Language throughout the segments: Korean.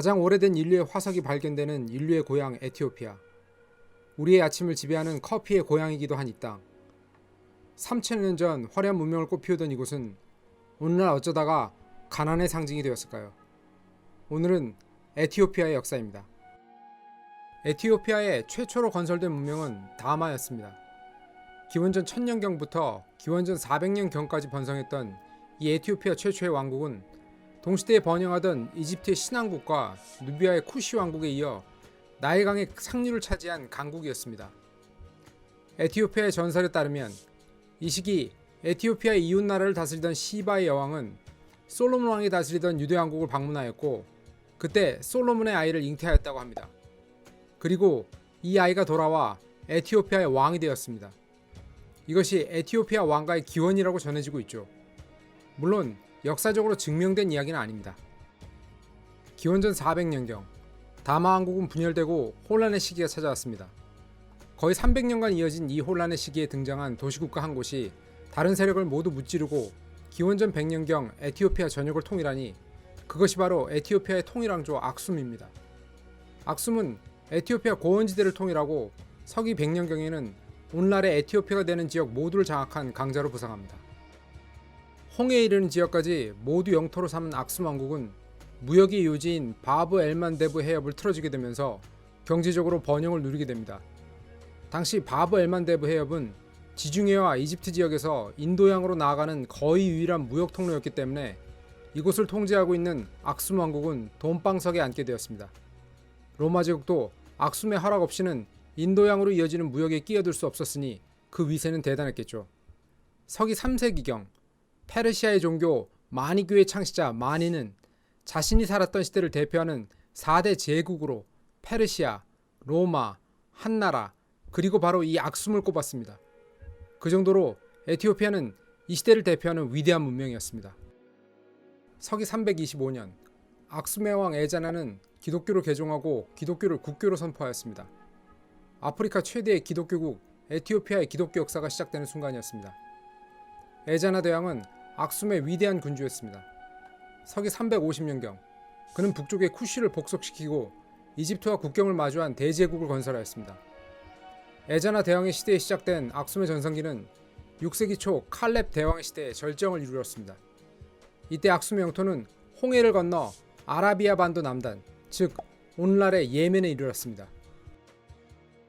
가장 오래된 인류의 화석이 발견되는 인류의 고향 에티오피아. 우리의 아침을 지배하는 커피의 고향이기도 한 이 땅. 3000년 전 화려한 문명을 꽃피우던 이곳은 오늘날 어쩌다가 가난의 상징이 되었을까요? 오늘은 에티오피아의 역사입니다. 에티오피아의 최초로 건설된 문명은 다마였습니다. 기원전 1000년경부터 기원전 400년경까지 번성했던 이 에티오피아 최초의 왕국은 동시대에 번영하던 이집트의 신왕국과 누비아의 쿠시 왕국에 이어 나일강의 상류를 차지한 강국이었습니다. 에티오피아의 전설에 따르면 이 시기 에티오피아의 이웃나라를 다스리던 시바의 여왕은 솔로몬 왕이 다스리던 유대 왕국을 방문하였고 그때 솔로몬의 아이를 잉태하였다고 합니다. 그리고 이 아이가 돌아와 에티오피아의 왕이 되었습니다. 이것이 에티오피아 왕가의 기원이라고 전해지고 있죠. 물론 역사적으로 증명된 이야기는 아닙니다. 기원전 400년경 다마 왕국은 분열되고 혼란의 시기가 찾아왔습니다. 거의 300년간 이어진 이 혼란의 시기에 등장한 도시국가 한 곳이 다른 세력을 모두 무찌르고 기원전 100년경 에티오피아 전역을 통일하니 그것이 바로 에티오피아의 통일왕조 악숨입니다. 악숨은 에티오피아 고원지대를 통일하고 서기 100년경에는 오늘날의 에티오피아가 되는 지역 모두를 장악한 강자로 부상합니다. 홍해에 이르는 지역까지 모두 영토로 삼은 악숨 왕국은 무역의 요지인 바브 엘만데브 해협을 틀어주게 되면서 경제적으로 번영을 누리게 됩니다. 당시 바브 엘만데브 해협은 지중해와 이집트 지역에서 인도양으로 나아가는 거의 유일한 무역 통로였기 때문에 이곳을 통제하고 있는 악숨 왕국은 돈방석에 앉게 되었습니다. 로마 제국도 악숨의 허락 없이는 인도양으로 이어지는 무역에 끼어들 수 없었으니 그 위세는 대단했겠죠. 서기 3세기경 페르시아의 종교 마니교의 창시자 마니는 자신이 살았던 시대를 대표하는 4대 제국으로 페르시아, 로마, 한나라 그리고 바로 이 악숨을 꼽았습니다. 그 정도로 에티오피아는 이 시대를 대표하는 위대한 문명이었습니다. 서기 325년 악숨의 왕 에자나는 기독교를 개종하고 기독교를 국교로 선포하였습니다. 아프리카 최대의 기독교국 에티오피아의 기독교 역사가 시작되는 순간이었습니다. 에자나 대왕은 악숨의 위대한 군주였습니다. 서기 350년경 그는 북쪽의 쿠시를 복속시키고 이집트와 국경을 마주한 대제국을 건설하였습니다. 에자나 대왕의 시대에 시작된 악숨의 전성기는 6세기 초 칼렙 대왕의 시대에 절정을 이루었습니다. 이때 악숨의 영토는 홍해를 건너 아라비아 반도 남단, 즉 오늘날의 예멘에 이르렀습니다.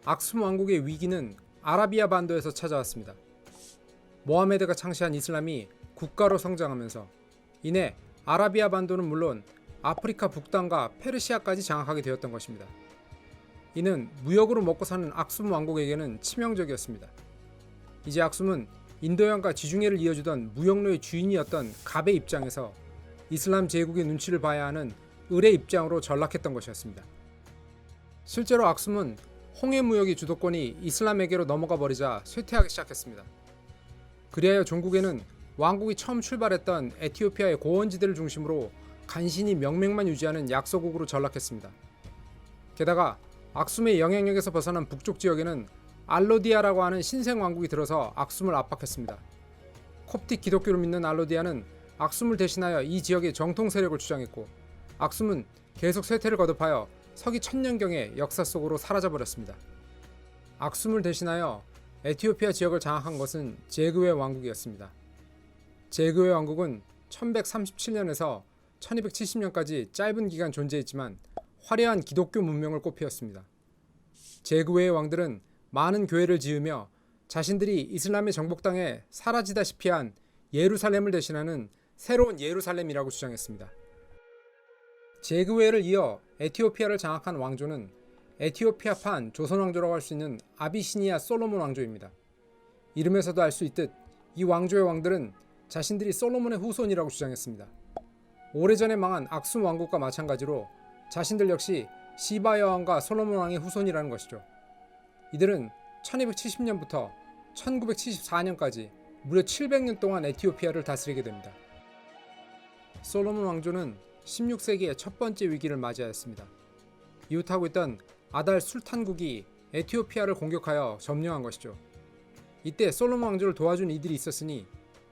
악숨 왕국의 위기는 아라비아 반도에서 찾아왔습니다. 모하메드가 창시한 이슬람이 국가로 성장하면서 이내 아라비아 반도는 물론 아프리카 북단과 페르시아까지 장악하게 되었던 것입니다. 이는 무역으로 먹고 사는 악숨 왕국에게는 치명적이었습니다. 이제 악숨은 인도양과 지중해를 이어주던 무역로의 주인이었던 갑의 입장에서 이슬람 제국의 눈치를 봐야 하는 을의 입장으로 전락했던 것이었습니다. 실제로 악숨은 홍해 무역의 주도권이 이슬람에게로 넘어가 버리자 쇠퇴하기 시작했습니다. 그리하여 종국에는 왕국이 처음 출발했던 에티오피아의 고원지대를 중심으로 간신히 명맥만 유지하는 약소국으로 전락했습니다. 게다가 악숨의 영향력에서 벗어난 북쪽 지역에는 알로디아라고 하는 신생 왕국이 들어서 악숨을 압박했습니다. 콥틱 기독교를 믿는 알로디아는 악숨을 대신하여 이 지역의 정통 세력을 주장했고 악숨은 계속 쇠퇴를 거듭하여 서기 1000년경의 역사 속으로 사라져버렸습니다. 악숨을 대신하여 에티오피아 지역을 장악한 것은 제그웨 왕국이었습니다. 제그웨 왕국은 1137년에서 1270년까지 짧은 기간 존재했지만 화려한 기독교 문명을 꽃피웠습니다. 제그웨의 왕들은 많은 교회를 지으며 자신들이 이슬람의 정복당에 사라지다시피 한 예루살렘을 대신하는 새로운 예루살렘이라고 주장했습니다. 제그웨를 이어 에티오피아를 장악한 왕조는 에티오피아판 조선왕조라고 할 수 있는 아비시니아 솔로몬 왕조입니다. 이름에서도 알 수 있듯 이 왕조의 왕들은 자신들이 솔로몬의 후손이라고 주장했습니다. 오래전에 망한 악숨 왕국과 마찬가지로 자신들 역시 시바 여왕과 솔로몬 왕의 후손이라는 것이죠. 이들은 1270년부터 1974년까지 무려 700년 동안 에티오피아를 다스리게 됩니다. 솔로몬 왕조는 16세기의 첫 번째 위기를 맞이하였습니다. 이웃하고 있던 아달 술탄국이 에티오피아를 공격하여 점령한 것이죠. 이때 솔로몬 왕조를 도와준 이들이 있었으니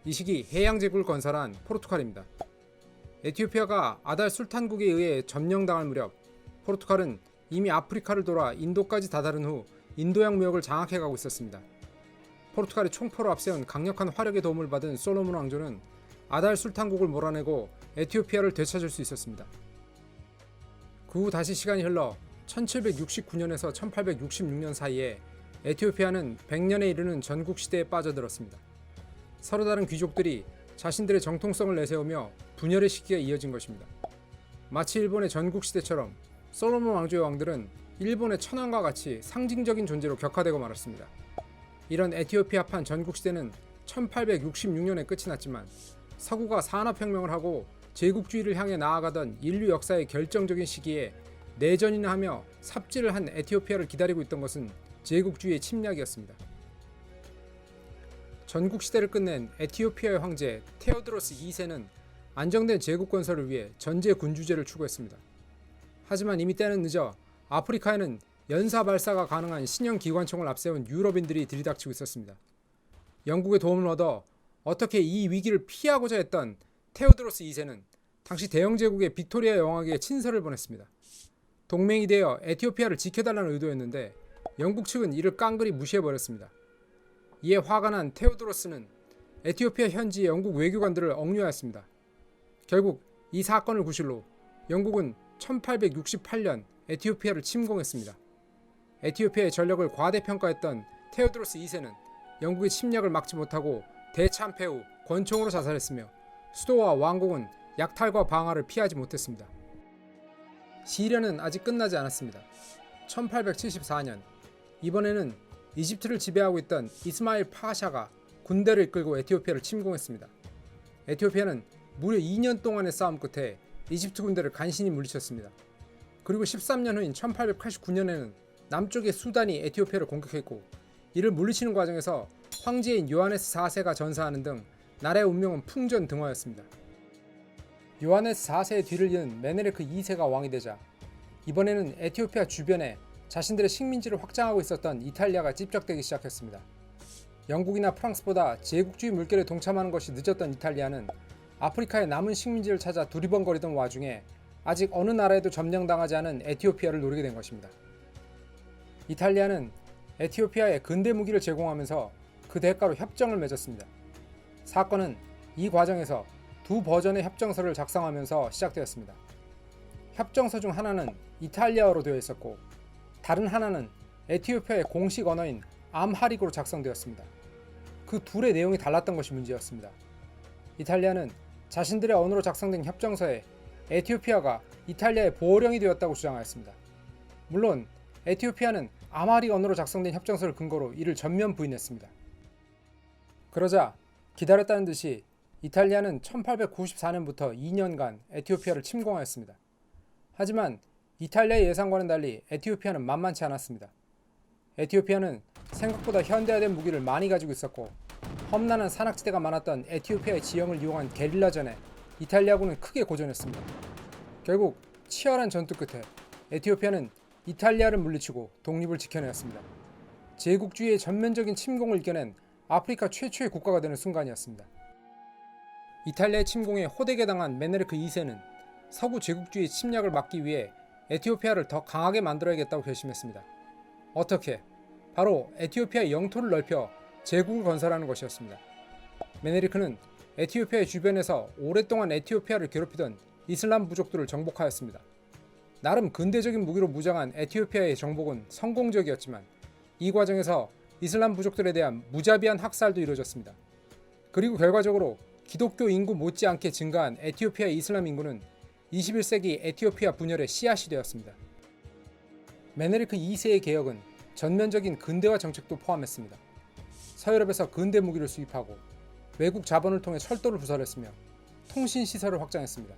이 시기 해양 제국을 건설한 포르투갈입니다. 에티오피아가 아달 술탄국에 의해 점령당할 무렵 포르투갈은 이미 아프리카를 돌아 인도까지 다다른 후 인도양 무역을 장악해가고 있었습니다. 포르투갈이 총포로 앞세운 강력한 화력의 도움을 받은 솔로몬 왕조는 아달 술탄국을 몰아내고 에티오피아를 되찾을 수 있었습니다. 그 후 다시 시간이 흘러 1769년에서 1866년 사이에 에티오피아는 100년에 이르는 전국시대에 빠져들었습니다. 서로 다른 귀족들이 자신들의 정통성을 내세우며 분열의 시기가 이어진 것입니다. 마치 일본의 전국시대처럼 솔로몬 왕조의 왕들은 일본의 천황과 같이 상징적인 존재로 격화되고 말았습니다. 이런 에티오피아판 전국시대는 1866년에 끝이 났지만 서구가 산업혁명을 하고 제국주의를 향해 나아가던 인류 역사의 결정적인 시기에 내전이나 하며 삽질을 한 에티오피아를 기다리고 있던 것은 제국주의의 침략이었습니다. 전국시대를 끝낸 에티오피아의 황제 테오드로스 2세는 안정된 제국 건설을 위해 전제 군주제를 추구했습니다. 하지만 이미 때는 늦어 아프리카에는 연사 발사가 가능한 신형 기관총을 앞세운 유럽인들이 들이닥치고 있었습니다. 영국의 도움을 얻어 어떻게 이 위기를 피하고자 했던 테오드로스 2세는 당시 대영 제국의 빅토리아 여왕에게 친서를 보냈습니다. 동맹이 되어 에티오피아를 지켜달라는 의도였는데 영국 측은 이를 깡그리 무시해버렸습니다. 이에 화가 난 테오드로스는 에티오피아 현지 영국 외교관들을 억류하였습니다. 결국 이 사건을 구실로 영국은 1868년 에티오피아를 침공했습니다. 에티오피아의 전력을 과대평가했던 테오드로스 2세는 영국의 침략을 막지 못하고 대참패 후 권총으로 자살했으며 수도와 왕국은 약탈과 방화를 피하지 못했습니다. 시련은 아직 끝나지 않았습니다. 1874년 이번에는 이집트를 지배하고 있던 이스마일 파샤가 군대를 이끌고 에티오피아를 침공했습니다. 에티오피아는 무려 2년 동안의 싸움 끝에 이집트 군대를 간신히 물리쳤습니다. 그리고 13년 후인 1889년에는 남쪽의 수단이 에티오피아를 공격했고 이를 물리치는 과정에서 황제인 요하네스 4세가 전사하는 등 나라의 운명은 풍전등화였습니다. 요하네스 4세의 뒤를 이은 메네르크 2세가 왕이 되자 이번에는 에티오피아 주변에 자신들의 식민지를 확장하고 있었던 이탈리아가 찝적대기 시작했습니다. 영국이나 프랑스보다 제국주의 물결에 동참하는 것이 늦었던 이탈리아는 아프리카의 남은 식민지를 찾아 두리번거리던 와중에 아직 어느 나라에도 점령당하지 않은 에티오피아를 노리게 된 것입니다. 이탈리아는 에티오피아에 근대 무기를 제공하면서 그 대가로 협정을 맺었습니다. 사건은 이 과정에서 두 버전의 협정서를 작성하면서 시작되었습니다. 협정서 중 하나는 이탈리아어로 되어 있었고 다른 하나는 에티오피아의 공식 언어인 암하릭으로 작성되었습니다. 그 둘의 내용이 달랐던 것이 문제였습니다. 이탈리아는 자신들의 언어로 작성된 협정서에 에티오피아가 이탈리아의 보호령이 되었다고 주장하였습니다. 물론 에티오피아는 아마릭 언어로 작성된 협정서를 근거로 이를 전면 부인했습니다. 그러자 기다렸다는 듯이 이탈리아는 1894년부터 2년간 에티오피아를 침공하였습니다. 하지만 이탈리아의 예상과는 달리 에티오피아는 만만치 않았습니다. 에티오피아는 생각보다 현대화된 무기를 많이 가지고 있었고 험난한 산악지대가 많았던 에티오피아의 지형을 이용한 게릴라전에 이탈리아군은 크게 고전했습니다. 결국 치열한 전투 끝에 에티오피아는 이탈리아를 물리치고 독립을 지켜내었습니다. 제국주의의 전면적인 침공을 이겨낸 아프리카 최초의 국가가 되는 순간이었습니다. 이탈리아의 침공에 호되게 당한 메네르크 2세는 서구 제국주의 침략을 막기 위해 에티오피아를 더 강하게 만들어야겠다고 결심했습니다. 어떻게? 바로 에티오피아의 영토를 넓혀 제국을 건설하는 것이었습니다. 메네르크는 에티오피아의 주변에서 오랫동안 에티오피아를 괴롭히던 이슬람 부족들을 정복하였습니다. 나름 근대적인 무기로 무장한 에티오피아의 정복은 성공적이었지만 이 과정에서 이슬람 부족들에 대한 무자비한 학살도 이루어졌습니다. 그리고 결과적으로 기독교 인구 못지않게 증가한 에티오피아의 이슬람 인구는 21세기 에티오피아 분열의 씨앗이 되었습니다. 메네르크 2세의 개혁은 전면적인 근대화 정책도 포함했습니다. 서유럽에서 근대 무기를 수입하고 외국 자본을 통해 철도를 부설했으며 통신시설을 확장했습니다.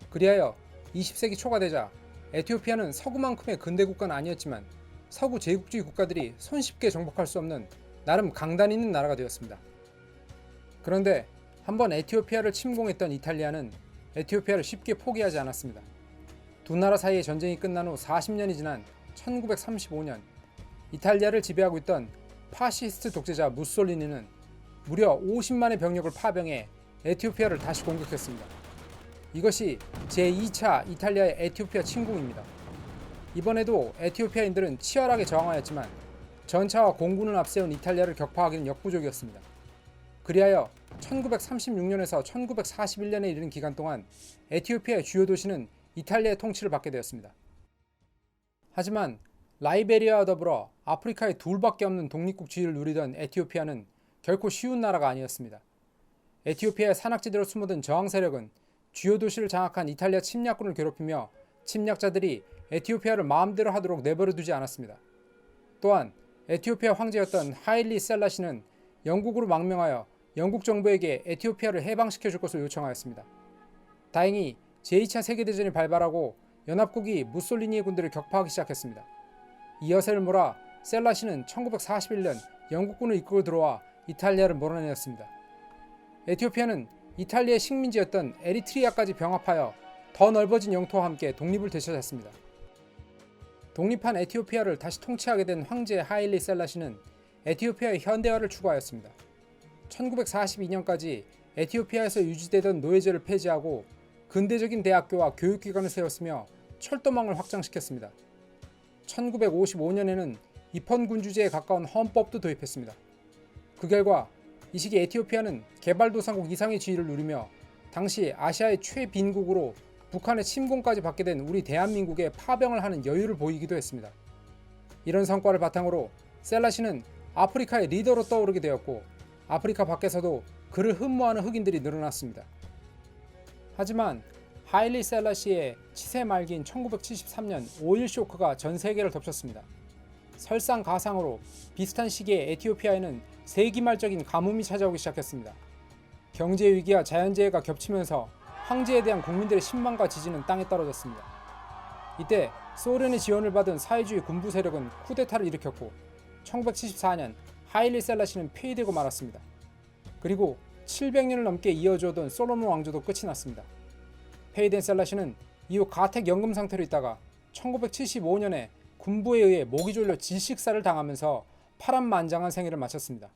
그리하여 20세기 초가 되자 에티오피아는 서구만큼의 근대 국가는 아니었지만 서구 제국주의 국가들이 손쉽게 정복할 수 없는 나름 강단 있는 나라가 되었습니다. 그런데 한번 에티오피아를 침공했던 이탈리아는 에티오피아를 쉽게 포기하지 않았습니다. 두 나라 사이의 전쟁이 끝난 후 40년이 지난 1935년 이탈리아를 지배하고 있던 파시스트 독재자 무솔리니는 무려 50만의 병력을 파병해 에티오피아를 다시 공격했습니다. 이것이 제2차 이탈리아의 에티오피아 침공입니다. 이번에도 에티오피아인들은 치열하게 저항하였지만 전차와 공군을 앞세운 이탈리아를 격파하기는 역부족이었습니다. 그리하여 1936년에서 1941년에 이르는 기간 동안 에티오피아의 주요 도시는 이탈리아의 통치를 받게 되었습니다. 하지만 라이베리아와 더불어 아프리카에 둘밖에 없는 독립국 지위를 누리던 에티오피아는 결코 쉬운 나라가 아니었습니다. 에티오피아의 산악지대로 숨어든 저항 세력은 주요 도시를 장악한 이탈리아 침략군을 괴롭히며 침략자들이 에티오피아를 마음대로 하도록 내버려 두지 않았습니다. 또한 에티오피아 황제였던 하일리 셀라시는 영국으로 망명하여 영국 정부에게 에티오피아를 해방시켜 줄 것을 요청하였습니다. 다행히 제2차 세계대전이 발발하고 연합국이 무솔리니의 군대를 격파하기 시작했습니다. 이 여세를 몰아 셀라시는 1941년 영국군을 이끌고 들어와 이탈리아를 몰아내었습니다. 에티오피아는 이탈리아의 식민지였던 에리트리아까지 병합하여 더 넓어진 영토와 함께 독립을 되찾았습니다. 독립한 에티오피아를 다시 통치하게 된 황제 하일리 셀라시는 에티오피아의 현대화를 추구하였습니다. 1942년까지 에티오피아에서 유지되던 노예제를 폐지하고 근대적인 대학교와 교육기관을 세웠으며 철도망을 확장시켰습니다. 1955년에는 입헌군주제에 가까운 헌법도 도입했습니다. 그 결과 이 시기 에티오피아는 개발도상국 이상의 지위를 누리며 당시 아시아의 최빈국으로 북한의 침공까지 받게 된 우리 대한민국에 파병을 하는 여유를 보이기도 했습니다. 이런 성과를 바탕으로 셀라시는 아프리카의 리더로 떠오르게 되었고 아프리카 밖에서도 그를 흠모하는 흑인들이 늘어났습니다. 하지만 하일리 셀라시의 치세 말기인 1973년 오일 쇼크가 전 세계를 덮쳤습니다. 설상가상으로 비슷한 시기에 에티오피아에는 세기말적인 가뭄이 찾아오기 시작했습니다. 경제 위기와 자연재해가 겹치면서 황제에 대한 국민들의 신망과 지지는 땅에 떨어졌습니다. 이때 소련의 지원을 받은 사회주의 군부 세력은 쿠데타를 일으켰고 1974년 하일리 셀라시는 폐위되고 말았습니다. 그리고 700년을 넘게 이어져오던 솔로몬 왕조도 끝이 났습니다. 폐위된 셀라시는 이후 가택 연금 상태로 있다가 1975년에 군부에 의해 목이 졸려 질식사를 당하면서 파란만장한 생애를 마쳤습니다.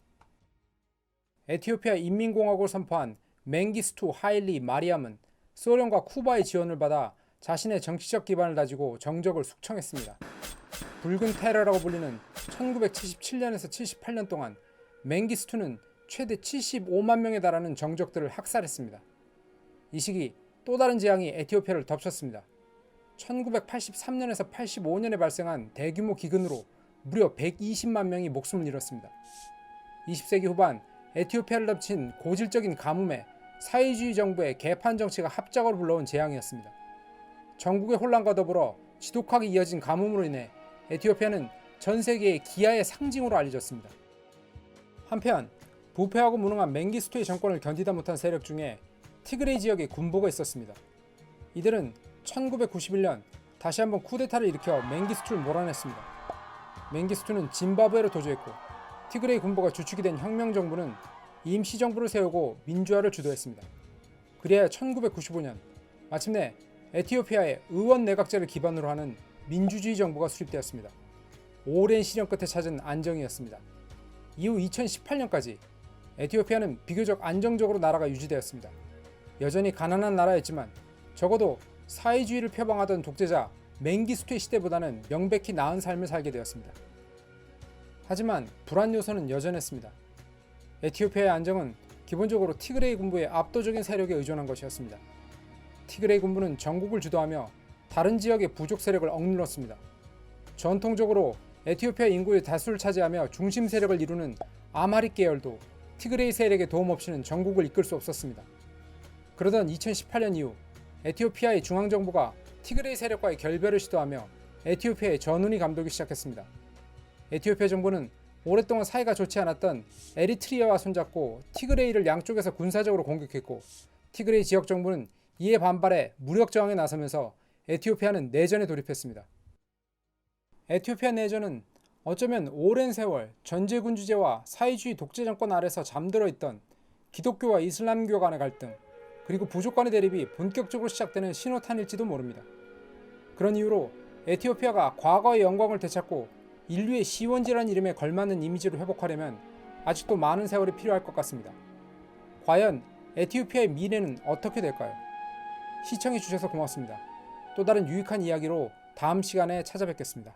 에티오피아 인민공화국을 선포한 맹기스투 하일리 마리암은 소련과 쿠바의 지원을 받아 자신의 정치적 기반을 다지고 정적을 숙청했습니다. 붉은 테러라고 불리는 1977년에서 78년 동안 맹기스투는 최대 75만 명에 달하는 정적들을 학살했습니다. 이 시기 또 다른 재앙이 에티오피아를 덮쳤습니다. 1983년에서 85년에 발생한 대규모 기근으로 무려 120만 명이 목숨을 잃었습니다. 20세기 후반 에티오피아를 덮친 고질적인 가뭄에 사회주의 정부의 개판 정치가 합작으로 불러온 재앙이었습니다. 전국의 혼란과 더불어 지독하게 이어진 가뭄으로 인해 에티오피아는 전 세계의 기아의 상징으로 알려졌습니다. 한편 부패하고 무능한 맹기스투의 정권을 견디다 못한 세력 중에 티그레이 지역의 군부가 있었습니다. 이들은 1991년 다시 한번 쿠데타를 일으켜 맹기스투를 몰아냈습니다. 맹기스투는 짐바브웨로 도주했고 티그레이 군부가 주축이 된 혁명정부는 임시정부를 세우고 민주화를 주도했습니다. 그리하여 1995년 마침내 에티오피아의 의원 내각제를 기반으로 하는 민주주의 정부가 수립되었습니다. 오랜 시련 끝에 찾은 안정이었습니다. 이후 2018년까지 에티오피아는 비교적 안정적으로 나라가 유지되었습니다. 여전히 가난한 나라였지만 적어도 사회주의를 표방하던 독재자 맹기스투의 시대보다는 명백히 나은 삶을 살게 되었습니다. 하지만 불안 요소는 여전했습니다. 에티오피아의 안정은 기본적으로 티그레이 군부의 압도적인 세력에 의존한 것이었습니다. 티그레이 군부는 전국을 주도하며 다른 지역의 부족 세력을 억눌렀습니다. 전통적으로 에티오피아 인구의 다수를 차지하며 중심 세력을 이루는 아마릭 계열도 티그레이 세력의 도움 없이는 전국을 이끌 수 없었습니다. 그러던 2018년 이후 에티오피아의 중앙정부가 티그레이 세력과의 결별을 시도하며 에티오피아의 전운이 감돌기 시작했습니다. 에티오피아 정부는 오랫동안 사이가 좋지 않았던 에리트리아와 손잡고 티그레이를 양쪽에서 군사적으로 공격했고 티그레이 지역 정부는 이에 반발해 무력 저항에 나서면서 에티오피아는 내전에 돌입했습니다. 에티오피아 내전은 어쩌면 오랜 세월 전제군주제와 사회주의 독재 정권 아래서 잠들어 있던 기독교와 이슬람교 간의 갈등 그리고 부족 간의 대립이 본격적으로 시작되는 신호탄일지도 모릅니다. 그런 이유로 에티오피아가 과거의 영광을 되찾고 인류의 시원지라는 이름에 걸맞는 이미지를 회복하려면 아직도 많은 세월이 필요할 것 같습니다. 과연 에티오피아의 미래는 어떻게 될까요? 시청해주셔서 고맙습니다. 또 다른 유익한 이야기로 다음 시간에 찾아뵙겠습니다.